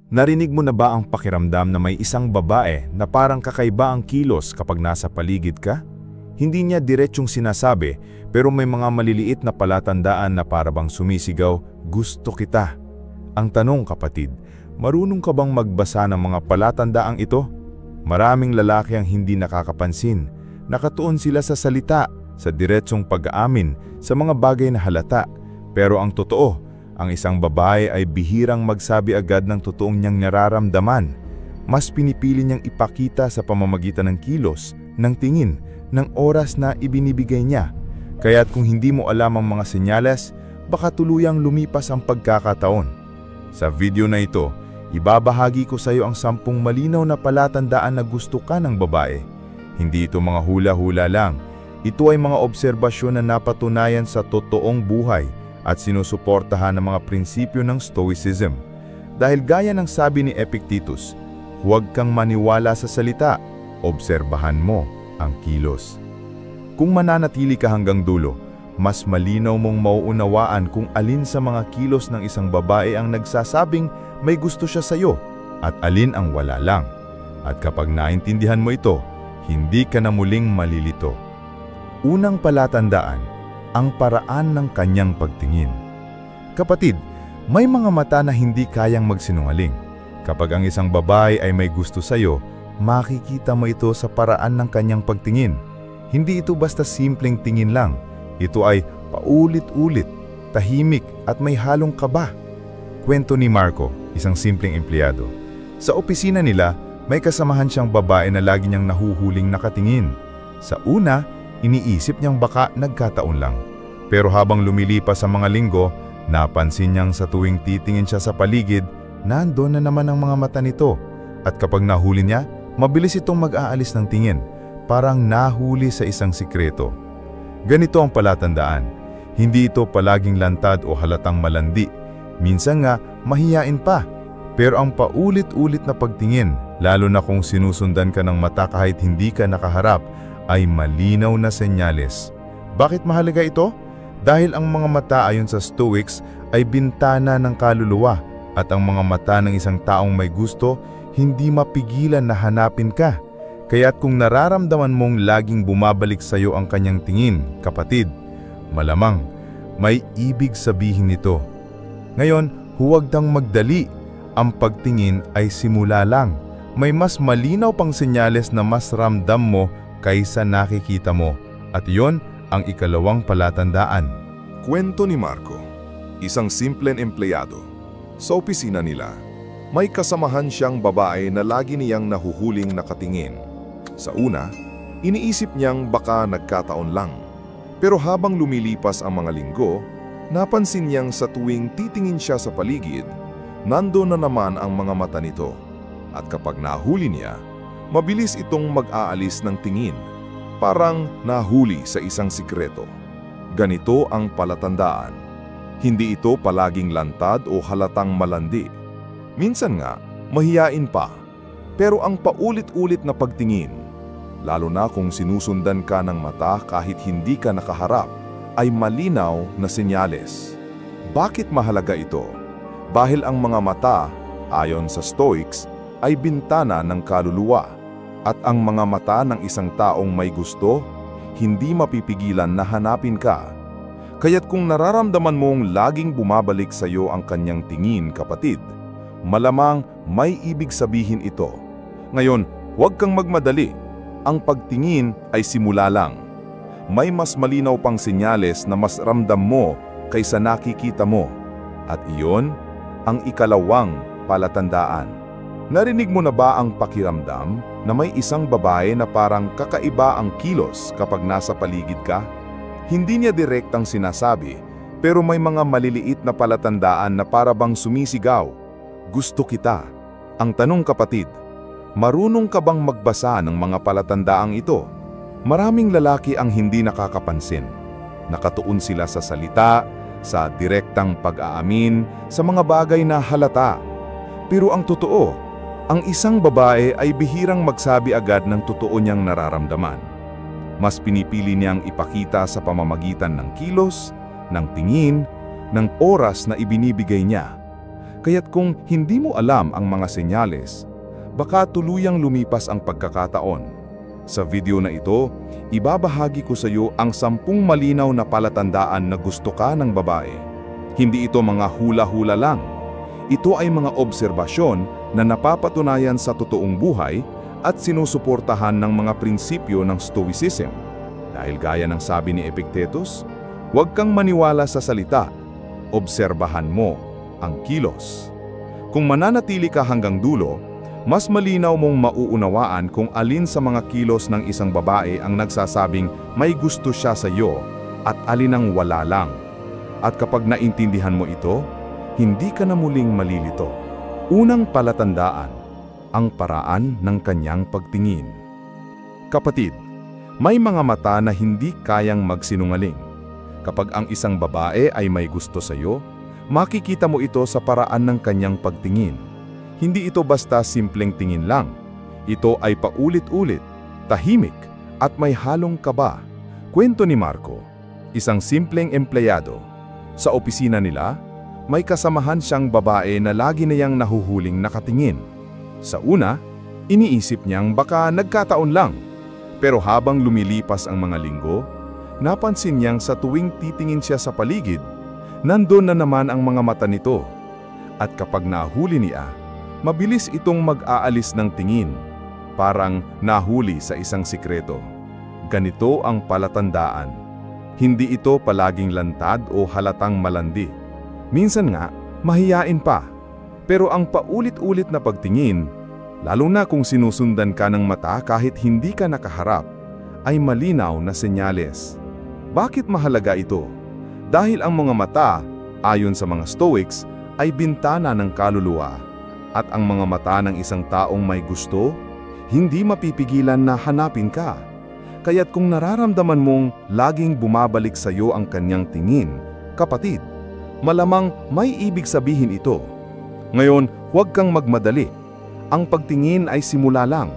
Narinig mo na ba ang pakiramdam na may isang babae na parang kakaiba ang kilos kapag nasa paligid ka? Hindi niya diretsyong sinasabi, pero may mga maliliit na palatandaan na parabang sumisigaw, "Gusto kita." Ang tanong, kapatid, marunong ka bang magbasa ng mga palatandaang ito? Maraming lalaki ang hindi nakakapansin. Nakatuon sila sa salita, sa diretsyong pag-aamin, sa mga bagay na halata. Pero ang totoo, ang isang babae ay bihirang magsabi agad ng totoong niyang nararamdaman. Mas pinipili niyang ipakita sa pamamagitan ng kilos, ng tingin, ng oras na ibinibigay niya. Kaya't kung hindi mo alam ang mga senyales, baka tuluyang lumipas ang pagkakataon. Sa video na ito, ibabahagi ko sa iyo ang 10 malinaw na palatandaan na gusto ka ng babae. Hindi ito mga hula-hula lang. Ito ay mga obserbasyon na napatunayan sa totoong buhay at sinusuportahan ng mga prinsipyo ng Stoicism. Dahil gaya ng sabi ni Epictetus, huwag kang maniwala sa salita, obserbahan mo ang kilos. Kung mananatili ka hanggang dulo, mas malinaw mong mauunawaan kung alin sa mga kilos ng isang babae ang nagsasabing may gusto siya sa iyo at alin ang wala lang. At kapag naintindihan mo ito, hindi ka na muling malilito. Unang palatandaan, ang paraan ng kanyang pagtingin. Kapatid, may mga mata na hindi kayang magsinungaling. Kapag ang isang babae ay may gusto sa iyo, makikita mo ito sa paraan ng kanyang pagtingin. Hindi ito basta simpleng tingin lang. Ito ay paulit-ulit, tahimik at may halong kaba. Kwento ni Marco, isang simpleng empleyado. Sa opisina nila, may kasamahan siyang babae na lagi niyang nahuhuling nakatingin. Sa una, iniisip niyang baka nagkataon lang. Pero habang lumilipas ang mga linggo, napansin niyang sa tuwing titingin siya sa paligid, nandoon na naman ang mga mata nito. At kapag nahuli niya, mabilis itong mag-aalis ng tingin, parang nahuli sa isang sikreto. Ganito ang palatandaan. Hindi ito palaging lantad o halatang malandi. Minsan nga, mahiyain pa. Pero ang paulit-ulit na pagtingin, lalo na kung sinusundan ka ng mata kahit hindi ka nakaharap, ay malinaw na senyales. Bakit mahalaga ito? Dahil ang mga mata ayon sa Stoics ay bintana ng kaluluwa at ang mga mata ng isang taong may gusto hindi mapigilan na hanapin ka. Kaya't kung nararamdaman mong laging bumabalik sa iyo ang kanyang tingin, kapatid, malamang may ibig sabihin nito. Ngayon, huwag kang magdali. Ang pagtingin ay simula lang. May mas malinaw pang senyales na mas ramdam mo kaysa nakikita mo. At iyon ang ikalawang palatandaan. Kwento ni Marco, isang simpleng empleyado. Sa opisina nila, may kasamahan siyang babae na lagi niyang nahuhuling nakatingin. Sa una, iniisip niyang baka nagkataon lang. Pero habang lumilipas ang mga linggo, napansin niyang sa tuwing titingin siya sa paligid, nandoon na naman ang mga mata nito. At kapag nahuli niya, mabilis itong mag-aalis ng tingin. Parang nahuli sa isang sikreto. Ganito ang palatandaan. Hindi ito palaging lantad o halatang malandi. Minsan nga, mahiyain pa. Pero ang paulit-ulit na pagtingin, lalo na kung sinusundan ka ng mata kahit hindi ka nakaharap, ay malinaw na senyales. Bakit mahalaga ito? Dahil ang mga mata, ayon sa Stoics, ay bintana ng kaluluwa. At ang mga mata ng isang taong may gusto, hindi mapipigilan na hanapin ka. Kaya't kung nararamdaman mong laging bumabalik sa iyo ang kanyang tingin, kapatid, malamang may ibig sabihin ito. Ngayon, huwag kang magmadali. Ang pagtingin ay simula lang. May mas malinaw pang senyales na mas ramdam mo kaysa nakikita mo. At iyon ang ikalawang palatandaan. Narinig mo na ba ang pakiramdam na may isang babae na parang kakaiba ang kilos kapag nasa paligid ka? Hindi niya direktang sinasabi, pero may mga maliliit na palatandaan na parabang sumisigaw, "Gusto kita." Ang tanong, kapatid, marunong ka bang magbasa ng mga palatandaang ito? Maraming lalaki ang hindi nakakapansin. Nakatuon sila sa salita, sa direktang pag-aamin, sa mga bagay na halata. Pero ang totoo, ang isang babae ay bihirang magsabi agad ng totoo niyang nararamdaman. Mas pinipili niyang ipakita sa pamamagitan ng kilos, ng tingin, ng oras na ibinibigay niya. Kaya't kung hindi mo alam ang mga senyales, baka tuluyang lumipas ang pagkakataon. Sa video na ito, ibabahagi ko sa iyo ang 10 malinaw na palatandaan na gusto ka ng babae. Hindi ito mga hula-hula lang. Ito ay mga obserbasyon na napapatunayan sa totoong buhay at sinusuportahan ng mga prinsipyo ng Stoicism. Dahil gaya ng sabi ni Epictetus, huwag kang maniwala sa salita, obserbahan mo ang kilos. Kung mananatili ka hanggang dulo, mas malinaw mong mauunawaan kung alin sa mga kilos ng isang babae ang nagsasabing may gusto siya sa iyo at alin ang wala lang. At kapag naintindihan mo ito, hindi ka na muling malilito. Unang palatandaan, ang paraan ng kanyang pagtingin. Kapatid, may mga mata na hindi kayang magsinungaling. Kapag ang isang babae ay may gusto sa iyo, makikita mo ito sa paraan ng kanyang pagtingin. Hindi ito basta simpleng tingin lang. Ito ay paulit-ulit, tahimik, at may halong kaba. Kwento ni Marco, isang simpleng empleyado. Sa opisina nila, may kasamahan siyang babae na lagi niyang nahuhuling nakatingin. Sa una, iniisip niyang baka nagkataon lang. Pero habang lumilipas ang mga linggo, napansin niyang sa tuwing titingin siya sa paligid, nandun na naman ang mga mata nito. At kapag nahuli niya, mabilis itong mag-aalis ng tingin, parang nahuli sa isang sikreto. Ganito ang palatandaan. Hindi ito palaging lantad o halatang malandi. Minsan nga, mahiyain pa. Pero ang paulit-ulit na pagtingin, lalo na kung sinusundan ka ng mata kahit hindi ka nakaharap, ay malinaw na senyales. Bakit mahalaga ito? Dahil ang mga mata, ayon sa mga Stoics, ay bintana ng kaluluwa. At ang mga mata ng isang taong may gusto, hindi mapipigilan na hanapin ka. Kaya't kung nararamdaman mong laging bumabalik sa iyo ang kanyang tingin, kapatid, malamang may ibig sabihin ito. Ngayon, huwag kang magmadali. Ang pagtingin ay simula lang.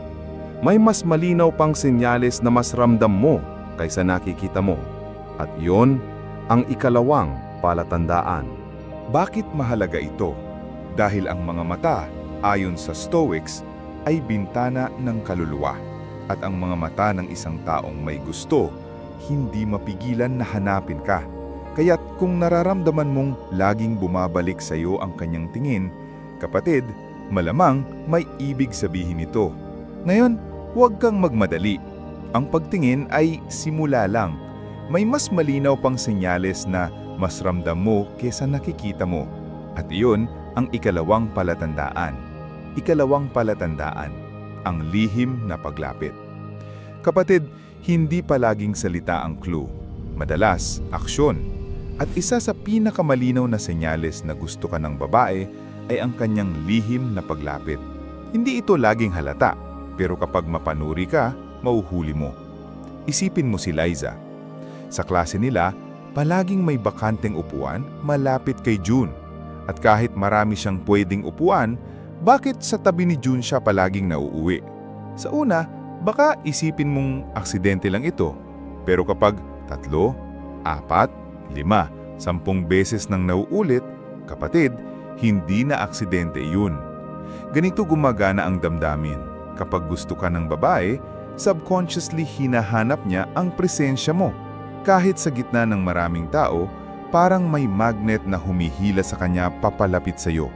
May mas malinaw pang senyales na mas ramdam mo kaysa nakikita mo. At iyon ang ikalawang palatandaan. Bakit mahalaga ito? Dahil ang mga mata, ayon sa Stoics, ay bintana ng kaluluwa. At ang mga mata ng isang taong may gusto, hindi mapigilan na hanapin ka. Kaya't kung nararamdaman mong laging bumabalik sa iyo ang kanyang tingin, kapatid, malamang may ibig sabihin ito. Ngayon, huwag kang magmadali. Ang pagtingin ay simula lang. May mas malinaw pang senyales na mas ramdam mo kesa nakikita mo. At iyon ang ikalawang palatandaan. Ikalawang palatandaan, ang lihim na paglapit. Kapatid, hindi palaging salita ang clue. Madalas, aksyon. At isa sa pinakamalinaw na senyales na gusto ka ng babae ay ang kanyang lihim na paglapit. Hindi ito laging halata, pero kapag mapanuri ka, mauhuli mo. Isipin mo si Liza. Sa klase nila, palaging may bakanteng upuan malapit kay June. At kahit marami siyang pwedeng upuan, bakit sa tabi ni June siya palaging nauuwi? Sa una, baka isipin mong aksidente lang ito. Pero kapag 3, 4, 5, 10 beses nang nauulit, kapatid, hindi na aksidente yun. Ganito gumagana ang damdamin. Kapag gusto ka ng babae, subconsciously hinahanap niya ang presensya mo. Kahit sa gitna ng maraming tao, parang may magnet na humihila sa kanya papalapit sa iyo.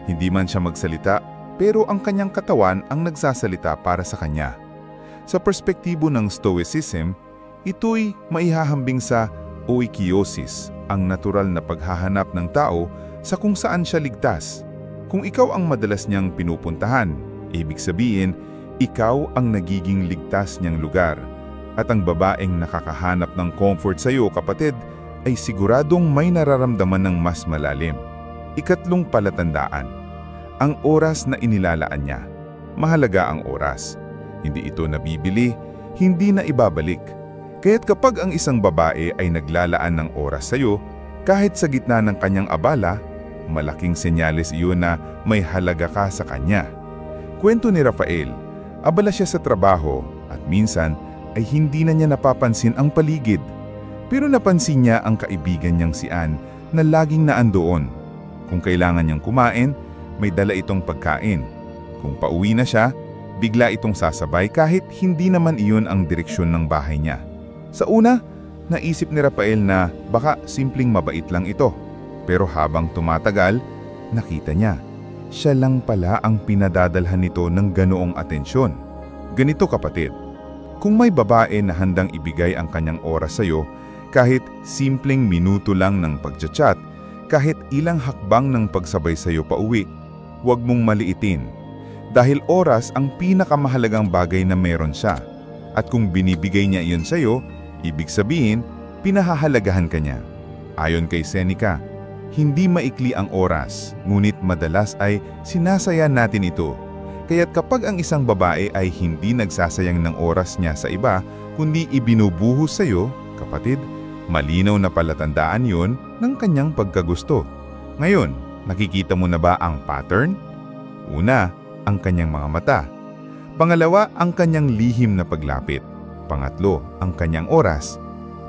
Hindi man siya magsalita, pero ang kanyang katawan ang nagsasalita para sa kanya. Sa perspektibo ng Stoicism, ito'y maihahambing sa oikiosis, ang natural na paghahanap ng tao sa kung saan siya ligtas. Kung ikaw ang madalas niyang pinupuntahan, ibig sabihin, ikaw ang nagiging ligtas niyang lugar. At ang babaeng nakakahanap ng comfort sa iyo, kapatid, ay siguradong may nararamdaman ng mas malalim. Ikatlong palatandaan, ang oras na inilalaan niya. Mahalaga ang oras. Hindi ito nabibili, hindi na ibabalik. Kaya't kapag ang isang babae ay naglalaan ng oras sa iyo, kahit sa gitna ng kanyang abala, malaking senyales iyon na may halaga ka sa kanya. Kwento ni Rafael, abala siya sa trabaho at minsan ay hindi na niya napapansin ang paligid. Pero napansin niya ang kaibigan niyang si Ann na laging naandoon. Kung kailangan niyang kumain, may dala itong pagkain. Kung pauwi na siya, bigla itong sasabay kahit hindi naman iyon ang direksyon ng bahay niya. Sa una, naisip ni Rafael na baka simpleng mabait lang ito. Pero habang tumatagal, nakita niya, siya lang pala ang pinadadalhan nito ng ganoong atensyon. Ganito kapatid, kung may babae na handang ibigay ang kanyang oras sa'yo, kahit simpleng minuto lang ng pagchat-chat, kahit ilang hakbang ng pagsabay sa'yo pauwi, huwag mong maliitin. Dahil oras ang pinakamahalagang bagay na meron siya. At kung binibigay niya iyon sa'yo, ibig sabihin, pinahahalagahan ka niya. Ayon kay Seneca, hindi maikli ang oras, ngunit madalas ay sinasaya natin ito. Kaya't kapag ang isang babae ay hindi nagsasayang ng oras niya sa iba, kundi ibinubuhos sa'yo, kapatid, malinaw na palatandaan yon ng kanyang pagkagusto. Ngayon, nakikita mo na ba ang pattern? Una, ang kanyang mga mata. Pangalawa, ang kanyang lihim na paglapit. Pangatlo, ang kanyang oras.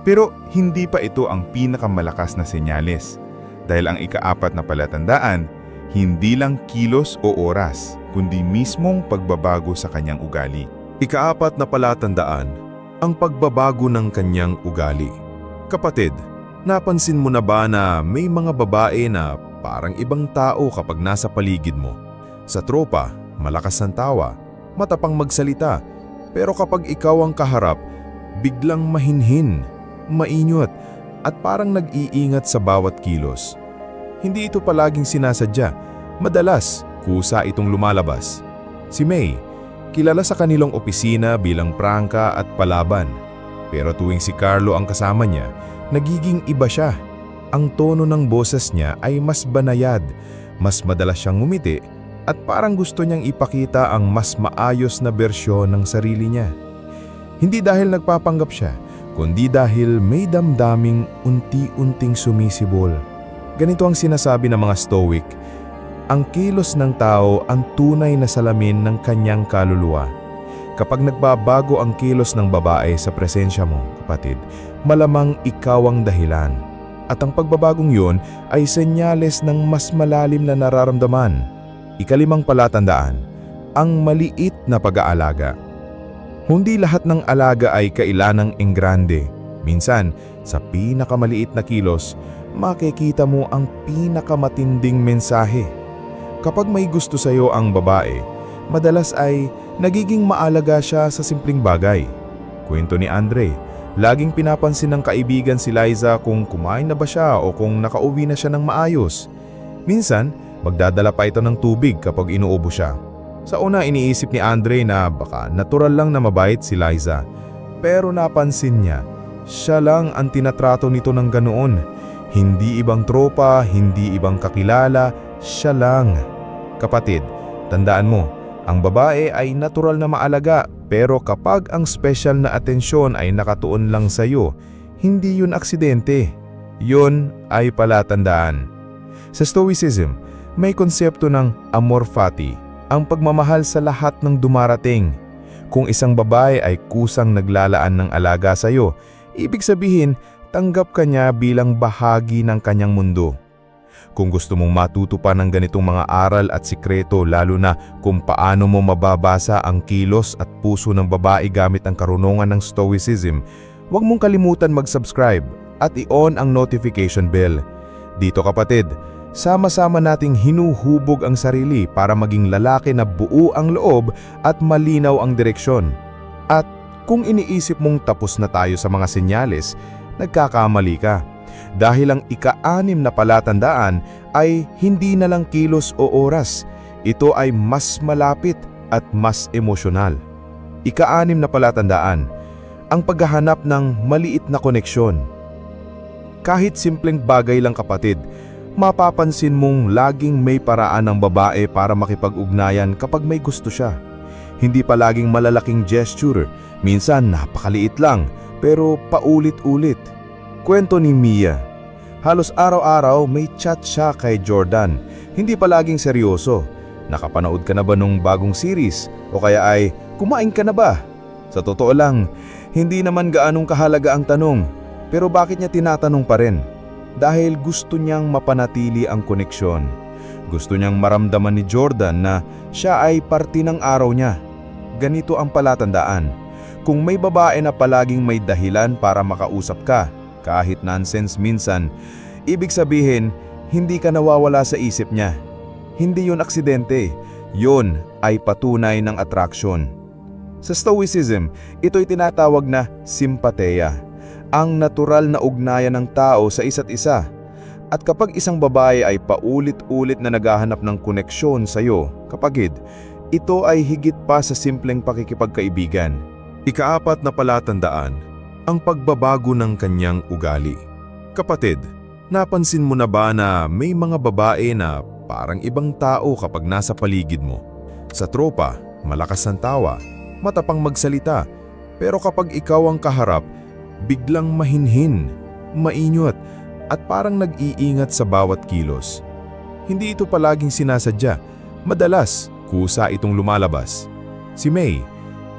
Pero hindi pa ito ang pinakamalakas na senyales. Dahil ang ikaapat na palatandaan, hindi lang kilos o oras, kundi mismong pagbabago sa kanyang ugali. Ikaapat na palatandaan, ang pagbabago ng kanyang ugali. Kapatid, napansin mo na ba na may mga babae na parang ibang tao kapag nasa paligid mo? Sa tropa, malakas ang tawa, matapang magsalita, pero kapag ikaw ang kaharap, biglang mahinhin, mainyot, at parang nag-iingat sa bawat kilos. Hindi ito palaging sinasadya, madalas kusa itong lumalabas. Si May, kilala sa kanilang opisina bilang prangka at palaban. Pero tuwing si Carlo ang kasama niya, nagiging iba siya. Ang tono ng boses niya ay mas banayad, mas madalas siyang ngumiti, at parang gusto niyang ipakita ang mas maayos na bersyon ng sarili niya. Hindi dahil nagpapanggap siya, kundi dahil may damdaming unti-unting sumisibol. Ganito ang sinasabi ng mga Stoic, ang kilos ng tao ang tunay na salamin ng kanyang kaluluwa. Kapag nagbabago ang kilos ng babae sa presensya mo, kapatid, malamang ikaw ang dahilan. At ang pagbabagong yun ay senyales ng mas malalim na nararamdaman. Ikalimang palatandaan, ang maliit na pag-aalaga. Hindi lahat ng alaga ay kailanang enggrande. Minsan, sa pinakamaliit na kilos, makikita mo ang pinakamatinding mensahe. Kapag may gusto sa'yo ang babae, madalas ay nagiging maalaga siya sa simpleng bagay. Kwento ni Andre, laging pinapansin ng kaibigan si Liza kung kumain na ba siya o kung nakauwi na siya ng maayos. Minsan, magdadala pa ito ng tubig kapag inuubo siya. Sa una iniisip ni Andre na baka natural lang na mabait si Liza. Pero napansin niya, siya lang ang tinatrato nito ng ganoon. Hindi ibang tropa, hindi ibang kakilala, siya lang. Kapatid, tandaan mo, ang babae ay natural na maalaga, pero kapag ang special na atensyon ay nakatuon lang sa iyo, hindi yun aksidente. Yun ay palatandaan. Sa Stoicism, may konsepto ng amor fati, ang pagmamahal sa lahat ng dumarating. Kung isang babae ay kusang naglalaan ng alaga sa iyo, ibig sabihin, tanggap ka niya bilang bahagi ng kanyang mundo. Kung gusto mong matuto pa ng ganitong mga aral at sikreto, lalo na kung paano mo mababasa ang kilos at puso ng babae gamit ang karunungan ng Stoicism, huwag mong kalimutan mag-subscribe at i-on ang notification bell. Dito kapatid, sama-sama nating hinuhubog ang sarili para maging lalaki na buo ang loob at malinaw ang direksyon. At kung iniisip mong tapos na tayo sa mga senyales, nagkakamali ka. Dahil ang ika-6 na palatandaan ay hindi na lang kilos o oras. Ito ay mas malapit at mas emosyonal. Ika-6 na palatandaan, ang paghahanap ng maliit na koneksyon. Kahit simpleng bagay lang kapatid, mapapansin mong laging may paraan ng babae para makipag-ugnayan kapag may gusto siya. Hindi palaging malalaking gesture, minsan napakaliit lang, pero paulit-ulit. Kwento ni Mia, halos araw-araw may chat siya kay Jordan, hindi palaging seryoso. Nakapanood ka na ba nung bagong series? O kaya ay, kumain ka na ba? Sa totoo lang, hindi naman gaanong kahalaga ang tanong, pero bakit niya tinatanong pa rin? dahil gusto niyang mapanatili ang koneksyon. Gusto niyang maramdaman ni Jordan na siya ay parte ng araw niya. Ganito ang palatandaan. Kung may babae na palaging may dahilan para makausap ka, kahit nonsense minsan, ibig sabihin, hindi ka nawawala sa isip niya. Hindi yun aksidente. Yun ay patunay ng attraction. Sa Stoicism, ito'y tinatawag na simpatheia, ang natural na ugnayan ng tao sa isa't isa. At kapag isang babae ay paulit-ulit na naghahanap ng koneksyon sa iyo, kapatid, ito ay higit pa sa simpleng pakikipagkaibigan. Ikaapat na palatandaan, ang pagbabago ng kanyang ugali. Kapatid, napansin mo na ba na may mga babae na parang ibang tao kapag nasa paligid mo? Sa tropa, malakas ang tawa, matapang magsalita, pero kapag ikaw ang kaharap, biglang mahinhin, mainyot, at parang nag-iingat sa bawat kilos. Hindi ito palaging sinasadya, madalas kusa itong lumalabas. Si May,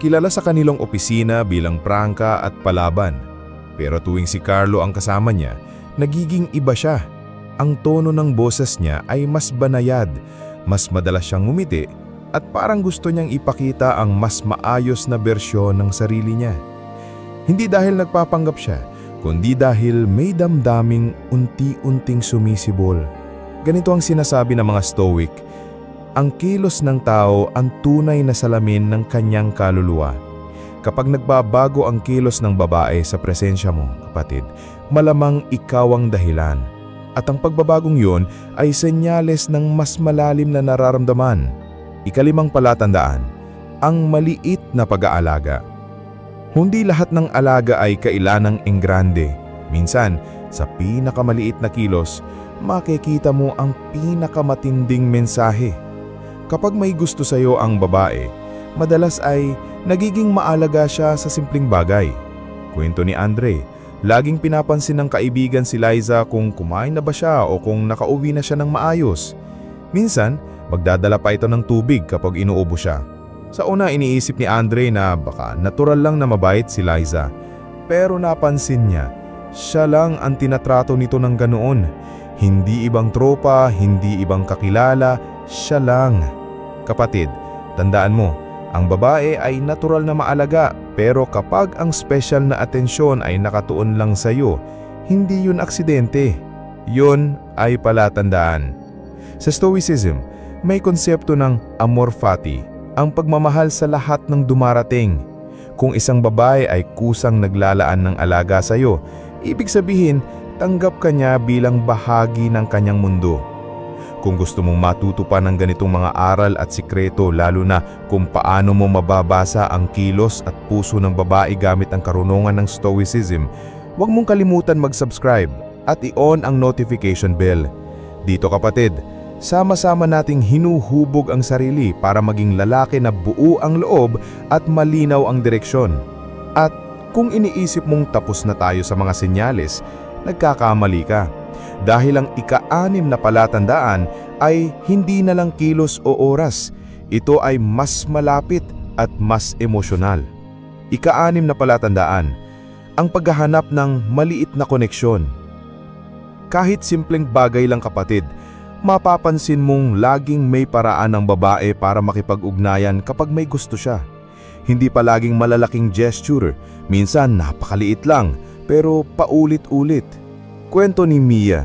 kilala sa kanilang opisina bilang prangka at palaban. Pero tuwing si Carlo ang kasama niya, nagiging iba siya. Ang tono ng boses niya ay mas banayad, mas madalas siyang ngumiti, at parang gusto niyang ipakita ang mas maayos na bersyon ng sarili niya. Hindi dahil nagpapanggap siya, kundi dahil may damdaming unti-unting sumisibol. Ganito ang sinasabi ng mga Stoic, ang kilos ng tao ang tunay na salamin ng kanyang kaluluwa. Kapag nagbabago ang kilos ng babae sa presensya mo, kapatid, malamang ikaw ang dahilan. At ang pagbabagong yun ay senyales ng mas malalim na nararamdaman. Ikalimang palatandaan, ang maliit na pag-aalaga. Hindi lahat ng alaga ay kailanang enggrande. Minsan, sa pinakamaliit na kilos, makikita mo ang pinakamatinding mensahe. Kapag may gusto sa iyo ang babae, madalas ay nagiging maalaga siya sa simpleng bagay. Kwento ni Andre, laging pinapansin ng kaibigan si Liza kung kumain na ba siya o kung nakauwi na siya ng maayos. Minsan, magdadala pa ito ng tubig kapag inuubo siya. Sa una iniisip ni Andre na baka natural lang na mabait si Liza. Pero napansin niya, siya lang ang tinatrato nito ng ganoon. Hindi ibang tropa, hindi ibang kakilala, siya lang. Kapatid, tandaan mo, ang babae ay natural na maalaga, pero kapag ang special na atensyon ay nakatuon lang sa iyo, hindi yun aksidente. Yun ay palatandaan. Sa Stoicism, may konsepto ng amor fati, ang pagmamahal sa lahat ng dumarating. Kung isang babae ay kusang naglalaan ng alaga sa iyo, ibig sabihin, tanggap ka niya bilang bahagi ng kanyang mundo. Kung gusto mong matuto pa ng ganitong mga aral at sikreto, lalo na kung paano mo mababasa ang kilos at puso ng babae gamit ang karunungan ng Stoicism, huwag mong kalimutan mag-subscribe at i-on ang notification bell. Dito kapatid, sama-sama nating hinuhubog ang sarili para maging lalaki na buo ang loob at malinaw ang direksyon. At kung iniisip mong tapos na tayo sa mga senyales, nagkakamali ka. Dahil ang ika-6 na palatandaan ay hindi na lang kilos o oras. Ito ay mas malapit at mas emosyonal. Ika-6 na palatandaan, ang paghahanap ng maliit na koneksyon. Kahit simpleng bagay lang kapatid, mapapansin mong laging may paraan ng babae para makipag-ugnayan kapag may gusto siya. Hindi palaging malalaking gesture, minsan napakaliit lang, pero paulit-ulit. Kwento ni Mia,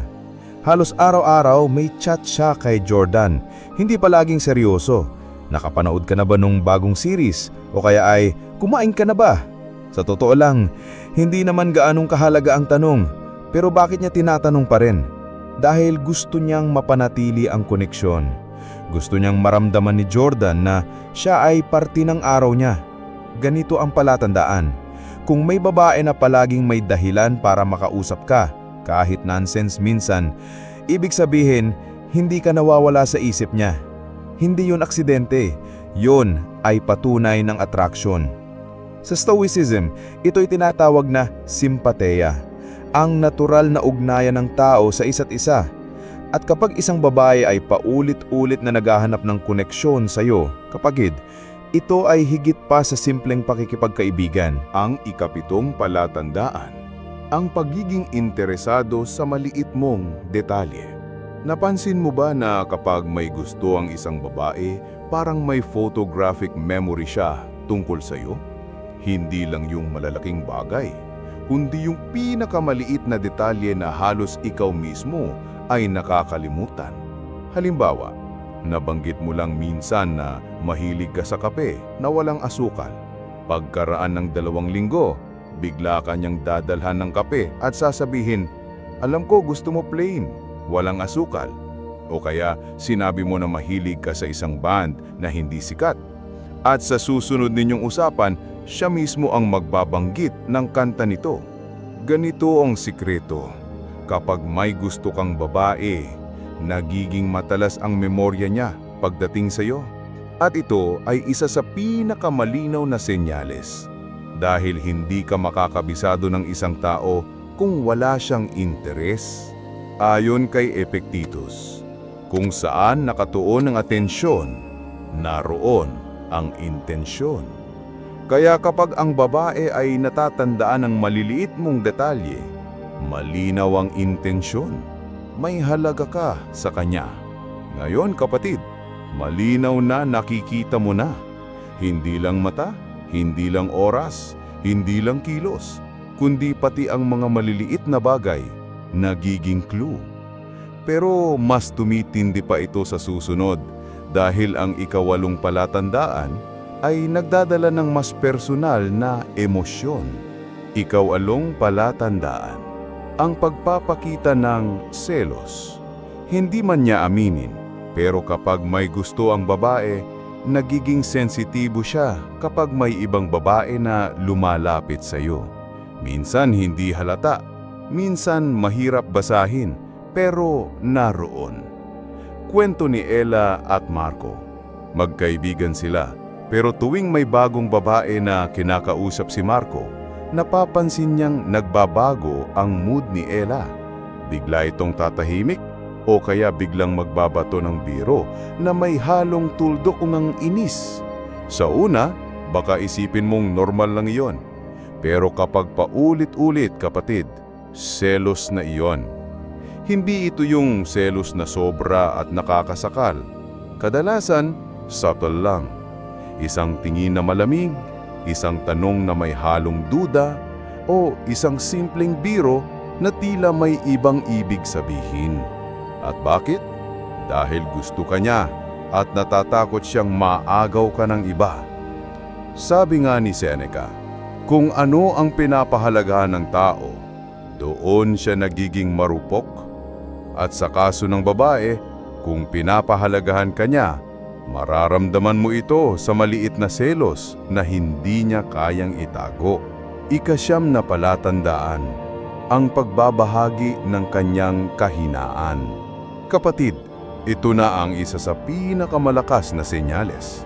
halos araw-araw may chat siya kay Jordan, hindi palaging seryoso. Nakapanood ka na ba nung bagong series? O kaya ay, kumain ka na ba? Sa totoo lang, hindi naman gaanong kahalaga ang tanong, pero bakit niya tinatanong pa rin? Dahil gusto niyang mapanatili ang koneksyon. Gusto niyang maramdaman ni Jordan na siya ay parte ng araw niya. Ganito ang palatandaan. Kung may babae na palaging may dahilan para makausap ka, kahit nonsense minsan, ibig sabihin, hindi ka nawawala sa isip niya. Hindi yun aksidente, yun ay patunay ng attraction. Sa Stoicism, ito'y tinatawag na simpatheia, ang natural na ugnayan ng tao sa isa't isa. At kapag isang babae ay paulit-ulit na naghahanap ng koneksyon sa iyo, kapatid, ito ay higit pa sa simpleng pakikipagkaibigan. Ang ika-7 palatandaan, ang pagiging interesado sa maliit mong detalye. Napansin mo ba na kapag may gusto ang isang babae, parang may photographic memory siya tungkol sa'yo? Hindi lang yung malalaking bagay, kundi yung pinakamaliit na detalye na halos ikaw mismo ay nakakalimutan. Halimbawa, nabanggit mo lang minsan na mahilig ka sa kape na walang asukal. Pagkaraan ng 2 linggo, bigla ka niyang dadalhan ng kape at sasabihin, "Alam ko gusto mo plain, walang asukal." O kaya sinabi mo na mahilig ka sa isang band na hindi sikat. At sa susunod ninyong usapan, siya mismo ang magbabanggit ng kanta nito. Ganito ang sikreto. Kapag may gusto kang babae, nagiging matalas ang memorya niya pagdating sa iyo. At ito ay isa sa pinakamalinaw na senyales. Dahil hindi ka makakabisado ng isang tao kung wala siyang interes. Ayon kay Epictetus, kung saan nakatuon ang atensyon, naroon ang intensyon. Kaya kapag ang babae ay natatandaan ng maliliit mong detalye, malinaw ang intensyon, may halaga ka sa kanya. Ngayon kapatid, malinaw na nakikita mo na. Hindi lang mata, hindi lang oras, hindi lang kilos, kundi pati ang mga maliliit na bagay, nagiging clue. Pero mas tumitindi pa ito sa susunod dahil ang ika-8 palatandaan ay nagdadala ng mas personal na emosyon. Ika-8 palatandaan, ang pagpapakita ng selos. Hindi man niya aminin, pero kapag may gusto ang babae, nagiging sensitibo siya kapag may ibang babae na lumalapit sa iyo. Minsan hindi halata, minsan mahirap basahin, pero naroon. Kwento ni Ella at Marco. Magkaibigan sila, pero tuwing may bagong babae na kinakausap si Marco, napapansin niyang nagbabago ang mood ni Ella. Bigla itong tatahimik o kaya biglang magbabato ng biro na may halong tuldok ng inis. Sa una, baka isipin mong normal lang iyon. Pero kapag paulit-ulit kapatid, selos na iyon. Hindi ito yung selos na sobra at nakakasakal. Kadalasan, subtle lang. Isang tingin na malamig, isang tanong na may halong duda, o isang simpleng biro na tila may ibang ibig sabihin. At bakit? Dahil gusto ka niya at natatakot siyang maagaw ka ng iba. Sabi nga ni Seneca, kung ano ang pinapahalagahan ng tao, doon siya nagiging marupok. At sa kaso ng babae, kung pinapahalagahan ka niya, mararamdaman mo ito sa maliit na selos na hindi niya kayang itago. Ika-9 na palatandaan, ang pagbabahagi ng kanyang kahinaan. Kapatid, ito na ang isa sa pinakamalakas na senyales.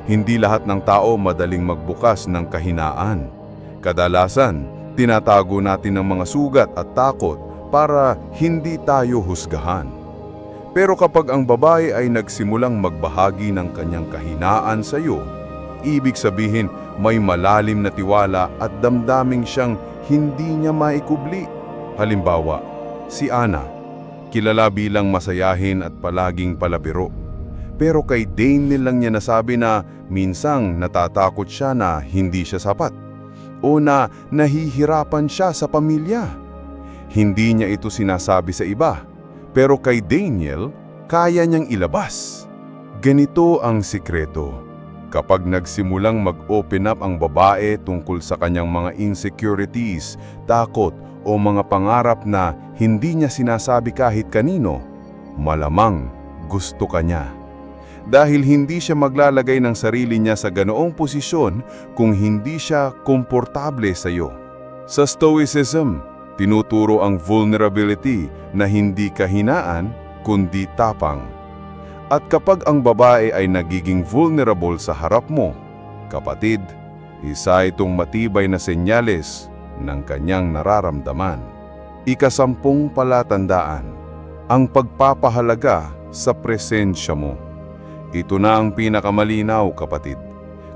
Hindi lahat ng tao madaling magbukas ng kahinaan. Kadalasan, tinatago natin ang mga sugat at takot para hindi tayo husgahan. Pero kapag ang babae ay nagsimulang magbahagi ng kanyang kahinaan sa iyo, ibig sabihin may malalim na tiwala at damdaming siyang hindi niya maikubli. Halimbawa, si Ana, kilala bilang masayahin at palaging palabiro. Pero kay Daniel lang niya nasabi na minsang natatakot siya na hindi siya sapat o na nahihirapan siya sa pamilya. Hindi niya ito sinasabi sa iba, pero kay Daniel, kaya niyang ilabas. Ganito ang sikreto. Kapag nagsimulang mag-open up ang babae tungkol sa kanyang mga insecurities, takot o mga pangarap na hindi niya sinasabi kahit kanino, malamang gusto ka niya. Dahil hindi siya maglalagay ng sarili niya sa ganoong posisyon kung hindi siya komportable sa iyo. Sa Stoicism, tinuturo ang vulnerability na hindi kahinaan kundi tapang. At kapag ang babae ay nagiging vulnerable sa harap mo, kapatid, isa itong matibay na senyales ng kanyang nararamdaman. Ika-10 palatandaan, ang pagpapahalaga sa presensya mo. Ito na ang pinakamalinaw, kapatid.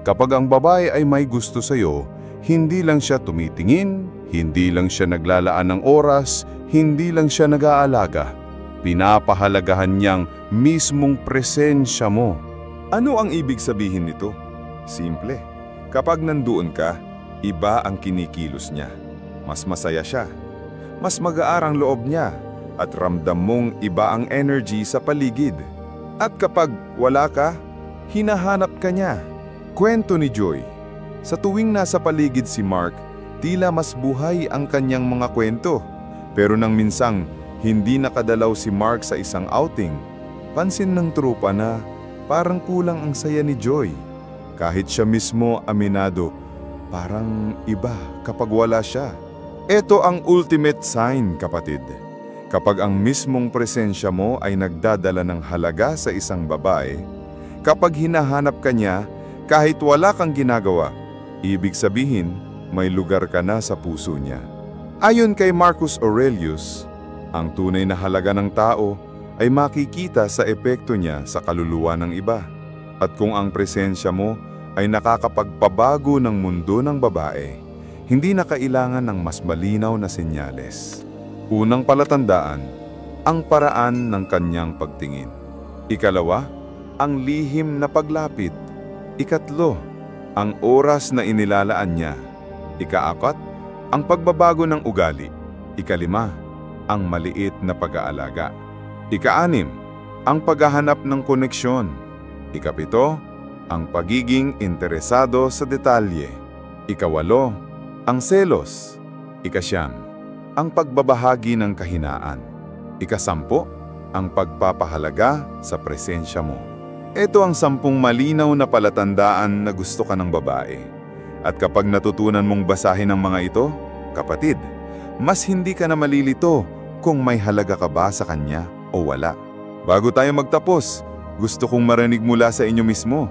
Kapag ang babae ay may gusto sa iyo, hindi lang siya tumitingin, Hindi lang siya naglalaan ng oras, hindi lang siya nag-aalaga. Pinapahalagahan niyang mismong presensya mo. Ano ang ibig sabihin nito? Simple. Kapag nandoon ka, iba ang kinikilos niya. Mas masaya siya. Mas mag-aarang loob niya. At ramdam mong iba ang energy sa paligid. At kapag wala ka, hinahanap ka niya. Kwento ni Joy. Sa tuwing nasa paligid si Mark, tila mas buhay ang kanyang mga kwento. Pero nang minsang hindi nakadalaw si Mark sa isang outing, pansin ng trupa na parang kulang ang saya ni Joy. Kahit siya mismo aminado, parang iba kapag wala siya. Ito ang ultimate sign, kapatid. Kapag ang mismong presensya mo ay nagdadala ng halaga sa isang babae, kapag hinahanap ka niya kahit wala kang ginagawa, ibig sabihin may lugar ka na sa puso niya. Ayon kay Marcus Aurelius, ang tunay na halaga ng tao ay makikita sa epekto niya sa kaluluwa ng iba. At kung ang presensya mo ay nakakapagpabago ng mundo ng babae, hindi na kailangan ng mas malinaw na senyales. Unang palatandaan, ang paraan ng kanyang pagtingin. Ikalawa, ang lihim na paglapit. Ikatlo, ang oras na inilalaan niya. Ikaapat, ang pagbabago ng ugali. Ikalima, ang maliit na pag-aalaga. Ikaanim, ang paghahanap ng koneksyon. Ikapito, ang pagiging interesado sa detalye. Ikawalo, ang selos. Ikasyam, ang pagbabahagi ng kahinaan. Ikasampo, ang pagpapahalaga sa presensya mo. Ito ang 10 malinaw na palatandaan na gusto ka ng babae. At kapag natutunan mong basahin ang mga ito, kapatid, mas hindi ka na malilito kung may halaga ka ba sa kanya o wala. Bago tayo magtapos, gusto kong marinig mula sa inyo mismo.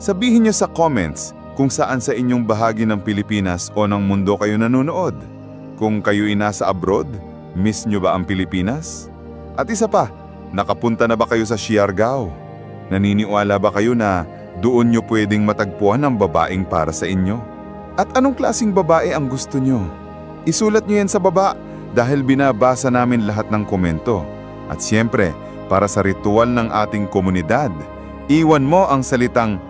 Sabihin niyo sa comments kung saan sa inyong bahagi ng Pilipinas o ng mundo kayo nanonood. Kung kayo'y nasa abroad, miss nyo ba ang Pilipinas? At isa pa, nakapunta na ba kayo sa Siargao? Naniniwala ba kayo na doon nyo pwedeng matagpuan ang babaeng para sa inyo? At anong klaseng babae ang gusto nyo? Isulat nyo yan sa baba dahil binabasa namin lahat ng komento. At siyempre, para sa ritual ng ating komunidad, iwan mo ang salitang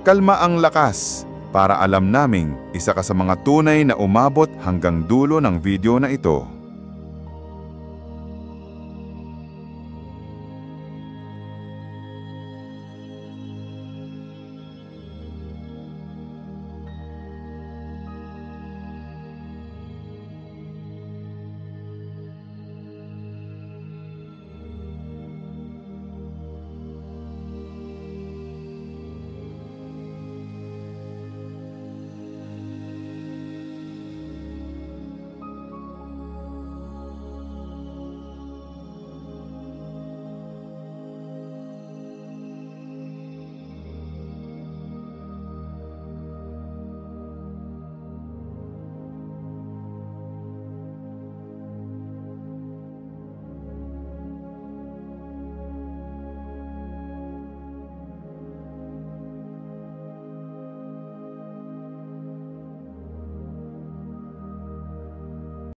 "Kalma ang lakas" para alam naming isa ka sa mga tunay na umabot hanggang dulo ng video na ito.